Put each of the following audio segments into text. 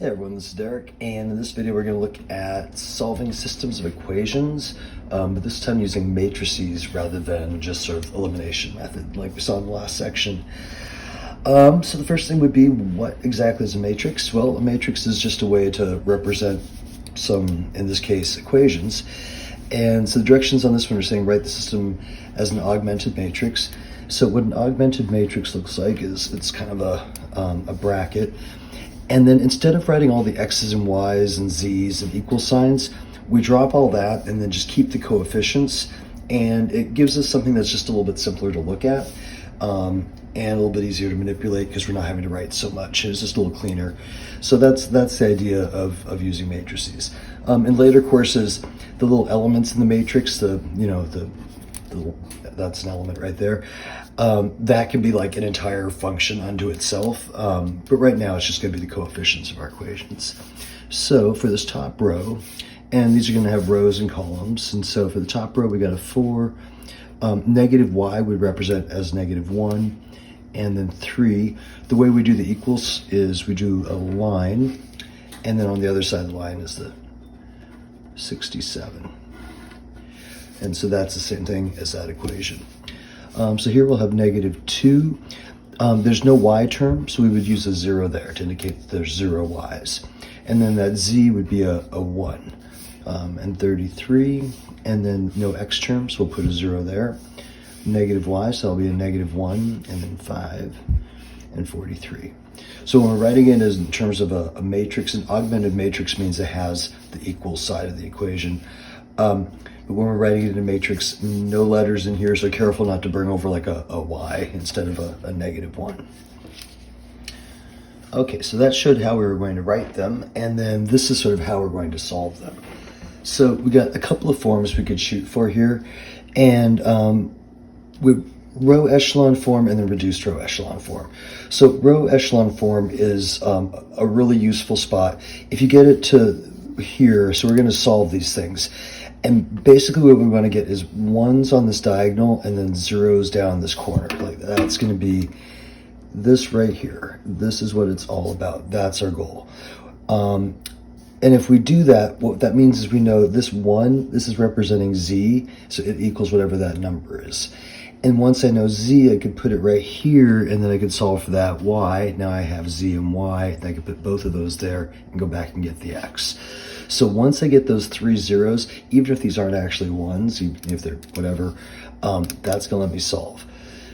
Hey everyone, this is Derek, and in this video we're going to look at solving systems of equations, but this time using matrices rather than just sort of elimination method like we saw in the last section. So the first thing would be, what exactly is a matrix? Well, a matrix is just a way to represent some, in this case, equations. And so the directions on this one are saying write the system as an augmented matrix. So what an augmented matrix looks like is it's kind of a bracket. And then instead of writing all the x's and y's and z's and equal signs, we drop all that and then just keep the coefficients. And it gives us something that's just a little bit simpler to look at and a little bit easier to manipulate because we're not having to write so much. It's just a little cleaner. So that's the idea of using matrices. In later courses, the little elements in the matrix, that's an element right there. That can be like an entire function unto itself, but right now it's just going to be the coefficients of our equations. So for this top row, and these are going to have rows and columns, and so for the top row we got a 4. Negative y would represent as -1, and then 3. The way we do the equals is we do a line, and then on the other side of the line is the 67. And so that's the same thing as that equation. So here we'll have -2. There's no y term, so we would use a 0 there to indicate that there's 0 y's. And then that z would be a 1. And 33, and then no x terms, we'll put a 0 there. Negative y, so that'll be a -1, and then 5, and 43. So when we're writing it as in terms of a matrix, an augmented matrix means it has the equal side of the equation. But when we're writing it in a matrix, no letters in here, so careful not to bring over like a y instead of a -1. Okay, so that showed how we were going to write them, and then this is sort of how we're going to solve them. So we got a couple of forms we could shoot for here, and with row echelon form and then reduced row echelon form. So row echelon form is a really useful spot. If you get it to here, so we're going to solve these things. And basically what we want to get is 1s on this diagonal and then 0s down this corner. Like that's going to be this right here. This is what it's all about. That's our goal. And if we do that, what that means is we know this 1, this is representing z, so it equals whatever that number is. And once I know z, I could put it right here, and then I could solve for that y. Now I have z and y, and I could put both of those there and go back and get the x. So once I get those 3 zeros, even if these aren't actually 1s, even if they're whatever, that's going to let me solve.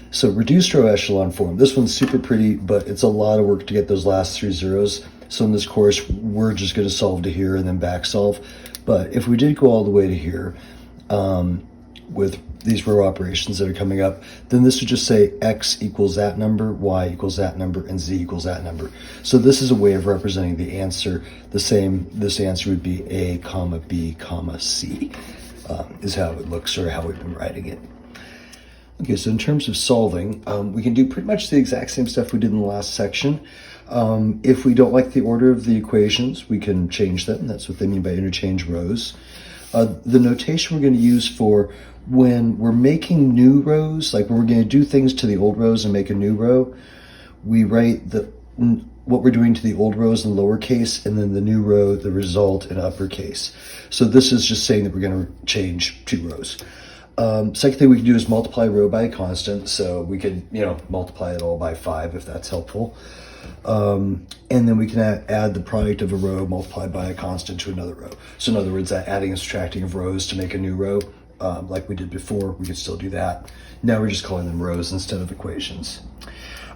So reduced row echelon form, this one's super pretty, but it's a lot of work to get those last 3 zeros. So in this course, we're just going to solve to here and then back solve. But if we did go all the way to here with these row operations that are coming up, then this would just say x equals that number, y equals that number, and z equals that number. So this is a way of representing the answer. This answer would be a comma b comma c is how it looks, or how we've been writing it. Okay, so in terms of solving, we can do pretty much the exact same stuff we did in the last section. If we don't like the order of the equations, we can change them. That's what they mean by interchange rows. The notation we're going to use for when we're making new rows, like when we're going to do things to the old rows and make a new row, we write what we're doing to the old rows in lowercase, and then the new row, the result, in uppercase. So this is just saying that we're going to change 2 rows. Second thing we can do is multiply row by a constant. So we could, multiply it all by 5 if that's helpful. And then we can add the product of a row multiplied by a constant to another row. So in other words, adding and subtracting of rows to make a new row, like we did before, we could still do that. Now we're just calling them rows instead of equations.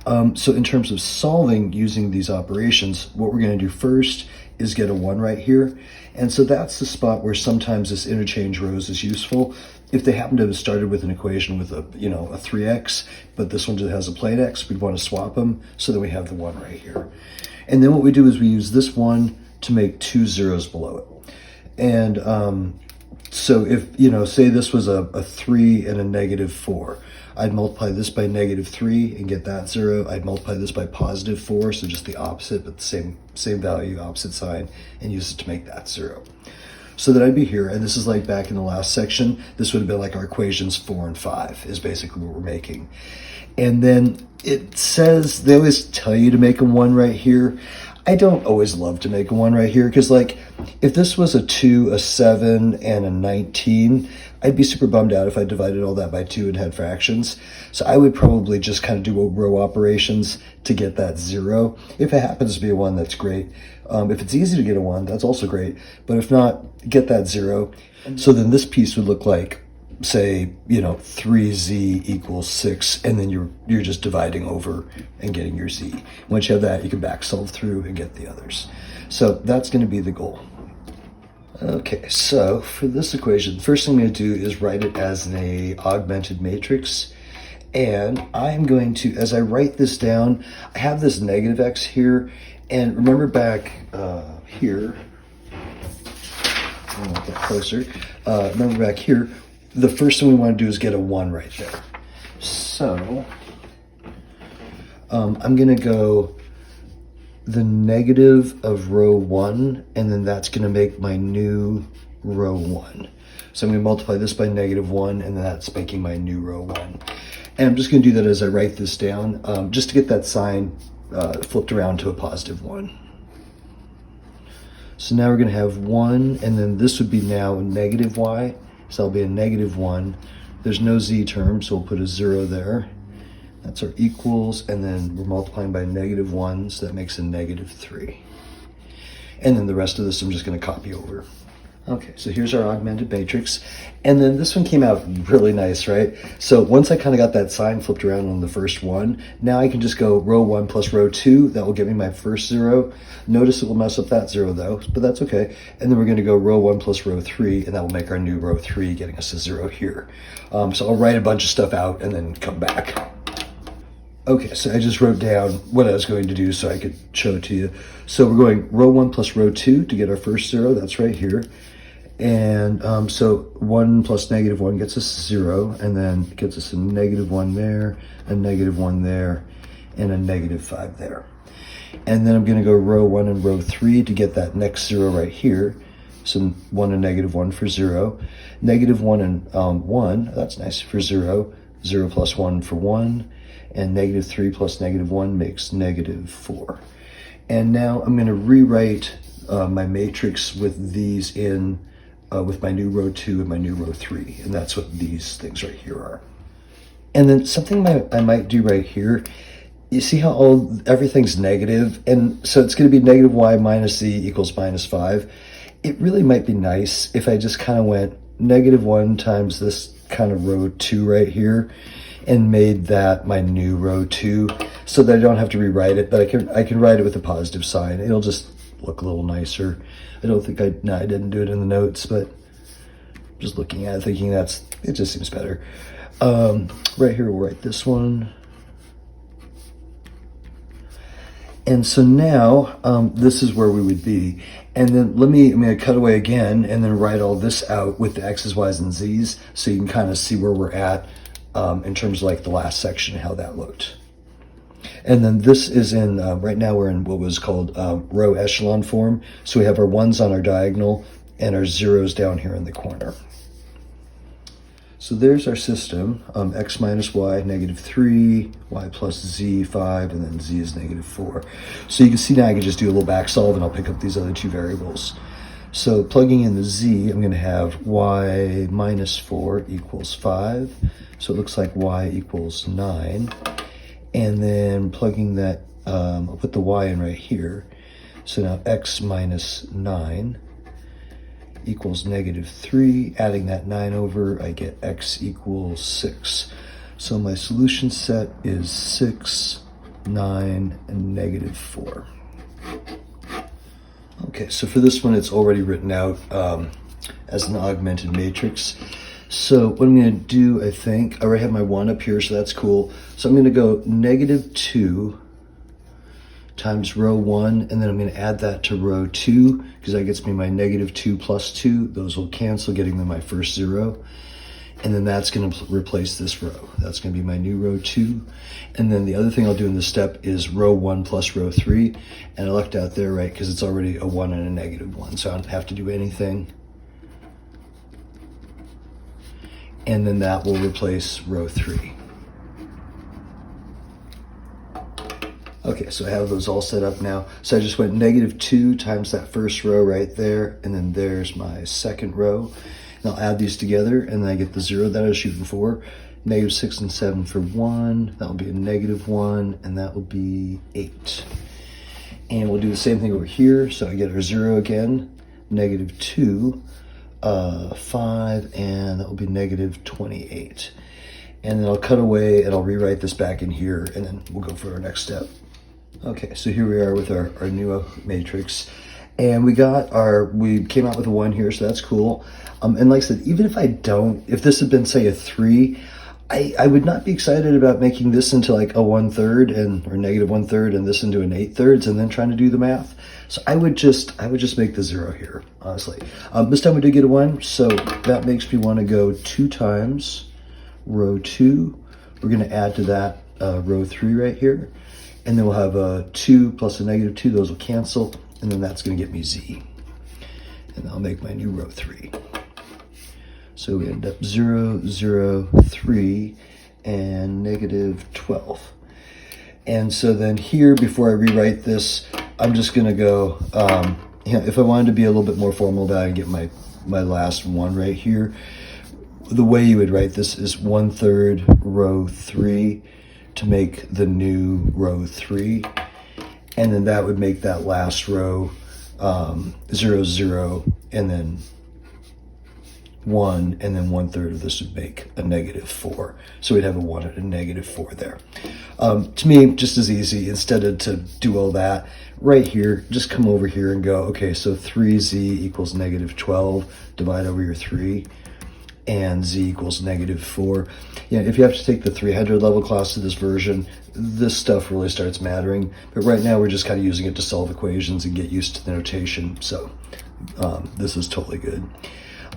So in terms of solving using these operations, what we're going to do first is get a 1 right here. And so that's the spot where sometimes this interchange rows is useful. If they happen to have started with an equation with a 3x, but this one just has a plain x, we'd want to swap them so that we have the 1 right here. And then what we do is we use this 1 to make 2 zeros below it. And so if, say this was a 3 and a -4, I'd multiply this by -3 and get that 0. I'd multiply this by +4, so just the opposite, but the same value, opposite sign, and use it to make that 0. So that I'd be here, and this is like back in the last section, this would have been like our equations 4 and 5 is basically what we're making. And then it says, they always tell you to make a 1 right here. I don't always love to make a 1 right here, because like if this was a 2, a 7, and a 19, I'd be super bummed out if I divided all that by 2 and had fractions. So I would probably just kind of do row operations to get that 0. If it happens to be a 1, that's great. If it's easy to get a 1, that's also great. But if not, get that 0. So then this piece would look like, say, 3z equals 6, and then you're just dividing over and getting your z. Once you have that, you can back solve through and get the others. So that's going to be the goal. Okay, so for this equation, the first thing I'm going to do is write it as an augmented matrix. And I'm going to, as I write this down, I have this negative x here. And remember back here, I'll get closer. Remember back here, the first thing we want to do is get a 1 right there. So I'm going to go the negative of row 1, and then that's going to make my new row 1. So I'm going to multiply this by -1, and then that's making my new row 1. And I'm just going to do that as I write this down, just to get that sign flipped around to a +1. So now we're going to have 1, and then this would be now -y. So that'll be a -1. There's no z term, so we'll put a 0 there. That's our equals, and then we're multiplying by -1, so that makes a -3. And then the rest of this I'm just going to copy over. Okay, so here's our augmented matrix. And then this one came out really nice, right? So once I kind of got that sign flipped around on the first one, now I can just go row 1 plus row 2. That will give me my first 0. Notice it will mess up that 0 though, but that's okay. And then we're going to go row 1 plus row 3, and that will make our new row 3, getting us a 0 here. So I'll write a bunch of stuff out and then come back. Okay, so I just wrote down what I was going to do so I could show it to you. So we're going row 1 plus row 2 to get our first 0. That's right here. And so 1 plus -1 gets us 0, and then gets us a -1 there, a -1 there, and a -5 there. And then I'm going to go row 1 and row 3 to get that next 0 right here. So 1 and -1 for 0. -1 and 1, that's nice, for 0. 0 plus 1 for 1. And -3 plus -1 makes -4. And now I'm going to rewrite my matrix with these in, with my new row 2 and my new row 3. And that's what these things right here are. And then something I might do right here, you see how everything's negative? And so it's going to be -y minus z equals -5. It really might be nice if I just kind of went -1 times this kind of row 2 right here, and made that my new row 2, so that I don't have to rewrite it, but I can write it with a positive sign. It'll just look a little nicer. I don't think I didn't do it in the notes, but just looking at it, thinking it just seems better. Right here, we'll write this one. And so now, this is where we would be. And then I'm going to cut away again and then write all this out with the x's, y's, and z's, so you can kind of see where we're at in terms of like the last section, how that looked. And then this is in, right now we're in what was called row echelon form. So we have our 1s on our diagonal and our 0s down here in the corner. So there's our system, x minus y, -3, y plus z, 5, and then z is -4. So you can see now I can just do a little back solve, and I'll pick up these other 2 variables. So plugging in the z, I'm going to have y minus 4 equals 5. So it looks like y equals 9. And then plugging that, I'll put the y in right here. So now x minus 9 equals -3. Adding that 9 over, I get x equals 6. So my solution set is 6, 9, and -4. Okay, so for this one, it's already written out as an augmented matrix. So what I'm going to do, I think, I already have my 1 up here, so that's cool. So I'm going to go -2 times row 1, and then I'm going to add that to row 2, because that gets me my -2 plus 2. Those will cancel, getting me my first 0. And then that's going to replace this row. That's going to be my new row 2. And then the other thing I'll do in this step is row 1 plus row 3. And I left out there, right, because it's already a 1 and a -1, so I don't have to do anything. And then that will replace row 3. Okay, so I have those all set up now. So I just went -2 times that first row right there, and then there's my second row. And I'll add these together, and then I get the 0 that I was shooting for. -6 and 7 for 1, that will be a -1, and that will be 8. And we'll do the same thing over here. So I get our 0 again, -2, 5, and that will be -28. And then I'll cut away and I'll rewrite this back in here, and then we'll go for our next step. Okay, so here we are with our new matrix. And we came out with a 1 here, so that's cool. And like I said, even if this had been, say, a 3, I would not be excited about making this into like a 1/3 or -1/3 and this into an 8/3 and then trying to do the math. So I would just make the 0 here, honestly. This time we did get a 1, so that makes me want to go 2 times row 2. We're going to add to that row 3 right here. And then we'll have a 2 plus a -2, those will cancel, and then that's going to get me Z. And I'll make my new row 3. So we end up 0, 0, 3, and -12. And so then here, before I rewrite this, I'm just going to go, if I wanted to be a little bit more formal about it and get my last 1 right here, the way you would write this is 1/3 row 3 to make the new row 3, and then that would make that last row 0, 0, and then 1, and then 1/3 of this would make a -4. So we'd have a 1 and a -4 there. To me, just as easy, instead of to do all that, right here, just come over here and go, okay, so 3z equals -12, divide over your 3, and z equals -4. If you have to take the 300 level class to this version, this stuff really starts mattering. But right now we're just kind of using it to solve equations and get used to the notation. So this is totally good.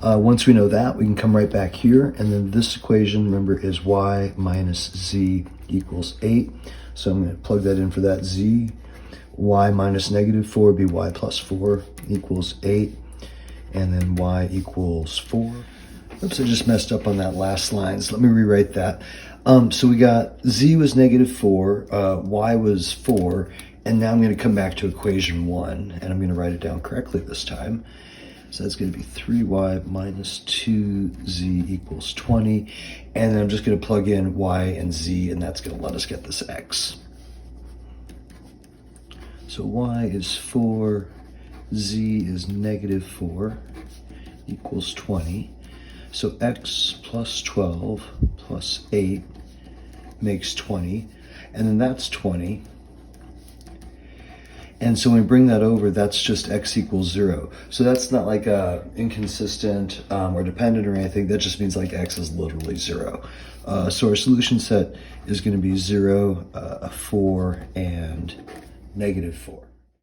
Once we know that, we can come right back here. And then this equation, remember, is y minus z equals 8. So I'm going to plug that in for that z. Y minus -4 would be y plus 4 equals 8. And then y equals 4. Oops, I just messed up on that last line, so let me rewrite that. So we got z was -4, y was 4, and now I'm going to come back to equation 1, and I'm going to write it down correctly this time. So that's going to be 3y minus 2z equals 20, and then I'm just going to plug in y and z, and that's going to let us get this x. So y is 4, z is -4, equals 20. So x plus 12 plus 8 makes 20, and then that's 20. And so when we bring that over, that's just x equals 0. So that's not like inconsistent or dependent or anything. That just means like x is literally 0. So our solution set is going to be 0, 4, and -4.